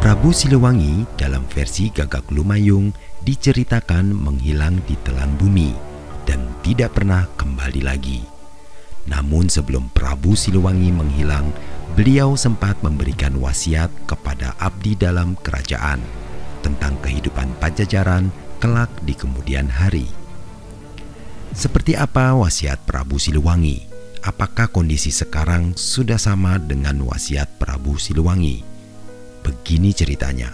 Prabu Siliwangi dalam versi Gagak Lumayung diceritakan menghilang di telan bumi dan tidak pernah kembali lagi. Namun sebelum Prabu Siliwangi menghilang, beliau sempat memberikan wasiat kepada abdi dalam kerajaan tentang kehidupan Pajajaran kelak di kemudian hari. Seperti apa wasiat Prabu Siliwangi? Apakah kondisi sekarang sudah sama dengan wasiat Prabu Siliwangi? Begini ceritanya.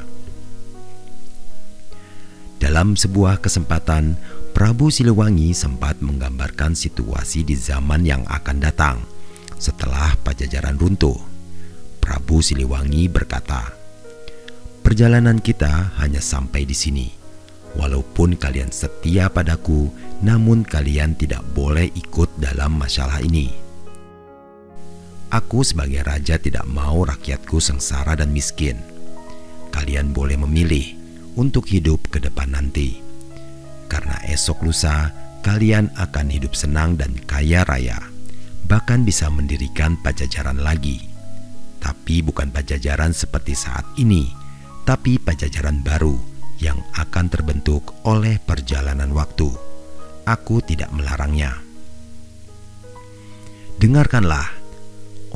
Dalam sebuah kesempatan, Prabu Siliwangi sempat menggambarkan situasi di zaman yang akan datang setelah Pajajaran runtuh. Prabu Siliwangi berkata, "Perjalanan kita hanya sampai di sini. Walaupun kalian setia padaku, namun kalian tidak boleh ikut dalam masalah ini. Aku sebagai raja tidak mau rakyatku sengsara dan miskin. Kalian boleh memilih untuk hidup ke depan nanti. Karena esok lusa kalian akan hidup senang dan kaya raya, bahkan bisa mendirikan Pajajaran lagi. Tapi bukan Pajajaran seperti saat ini, tapi Pajajaran baru yang akan terbentuk oleh perjalanan waktu. Aku tidak melarangnya. Dengarkanlah,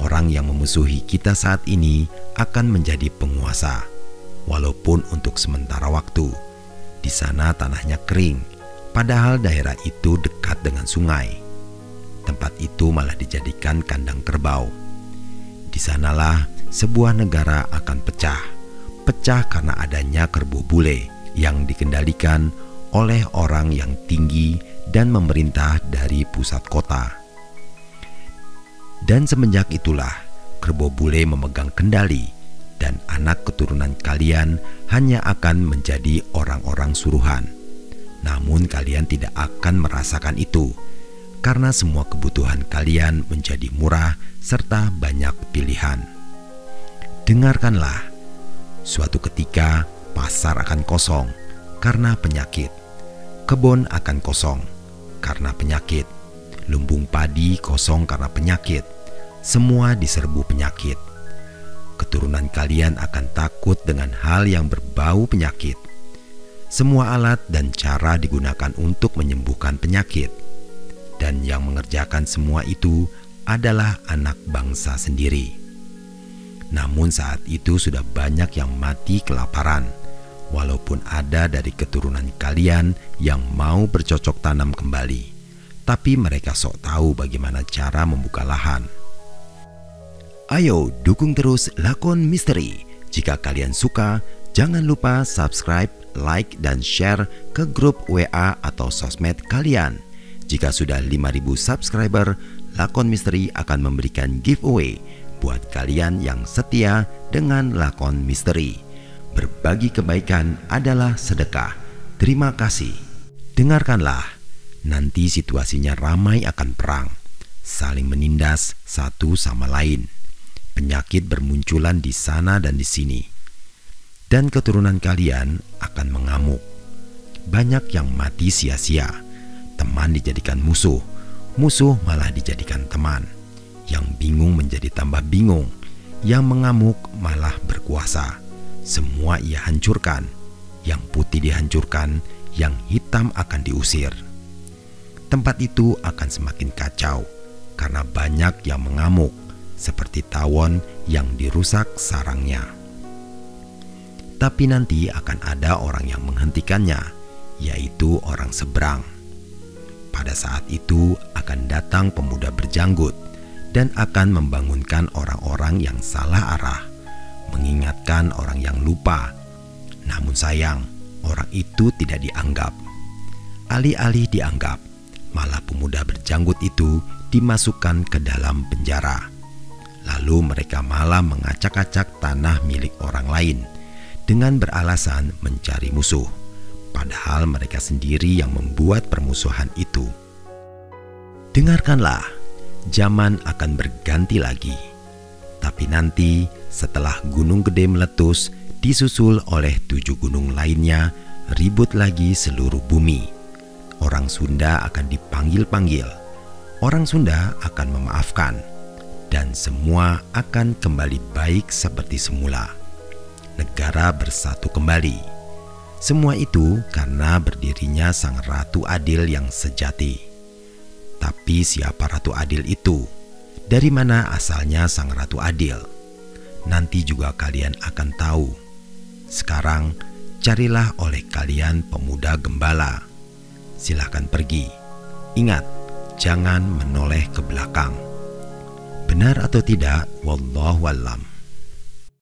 orang yang memusuhi kita saat ini akan menjadi penguasa, walaupun untuk sementara waktu. Di sana tanahnya kering, padahal daerah itu dekat dengan sungai. Tempat itu malah dijadikan kandang kerbau. Di sanalah sebuah negara akan pecah karena adanya kerbau bule yang dikendalikan oleh orang yang tinggi dan memerintah dari pusat kota. Dan semenjak itulah kerbau bule memegang kendali dan anak keturunan kalian hanya akan menjadi orang-orang suruhan. Namun kalian tidak akan merasakan itu karena semua kebutuhan kalian menjadi murah serta banyak pilihan. Dengarkanlah, suatu ketika pasar akan kosong karena penyakit, kebun akan kosong karena penyakit, lumbung padi kosong karena penyakit, semua diserbu penyakit. Keturunan kalian akan takut dengan hal yang berbau penyakit. Semua alat dan cara digunakan untuk menyembuhkan penyakit, dan yang mengerjakan semua itu adalah anak bangsa sendiri. Namun saat itu sudah banyak yang mati kelaparan, walaupun ada dari keturunan kalian yang mau bercocok tanam kembali, tapi mereka sok tahu bagaimana cara membuka lahan. Ayo dukung terus Lakon Misteri. Jika kalian suka, jangan lupa subscribe, like, dan share ke grup WA atau sosmed kalian. Jika sudah 5.000 subscriber, Lakon Misteri akan memberikan giveaway buat kalian yang setia dengan Lakon Misteri. Berbagi kebaikan adalah sedekah. Terima kasih. Dengarkanlah, nanti situasinya ramai akan perang, saling menindas satu sama lain. Penyakit bermunculan di sana dan di sini, dan keturunan kalian akan mengamuk. Banyak yang mati sia-sia. Teman dijadikan musuh, musuh malah dijadikan teman. Yang bingung menjadi tambah bingung, yang mengamuk malah berkuasa. Semua ia hancurkan. Yang putih dihancurkan, yang hitam akan diusir. Tempat itu akan semakin kacau karena banyak yang mengamuk, seperti tawon yang dirusak sarangnya. Tapi nanti akan ada orang yang menghentikannya, yaitu orang seberang. Pada saat itu akan datang pemuda berjanggut dan akan membangunkan orang-orang yang salah arah, mengingatkan orang yang lupa. Namun sayang, orang itu tidak dianggap. Alih-alih dianggap, malah pemuda berjanggut itu dimasukkan ke dalam penjara. Lalu mereka malah mengacak-acak tanah milik orang lain dengan beralasan mencari musuh, padahal mereka sendiri yang membuat permusuhan itu. Dengarkanlah, zaman akan berganti lagi. Tapi nanti setelah Gunung Gede meletus, disusul oleh 7 gunung lainnya, ribut lagi seluruh bumi. Orang Sunda akan dipanggil-panggil, orang Sunda akan memaafkan, dan semua akan kembali baik seperti semula. negara bersatu kembali. Semua itu karena berdirinya sang Ratu Adil yang sejati. Tapi siapa Ratu Adil itu? Dari mana asalnya sang Ratu Adil? Nanti juga kalian akan tahu. Sekarang carilah oleh kalian pemuda gembala. Silahkan pergi. Ingat, jangan menoleh ke belakang. Benar atau tidak, wallahu a'lam.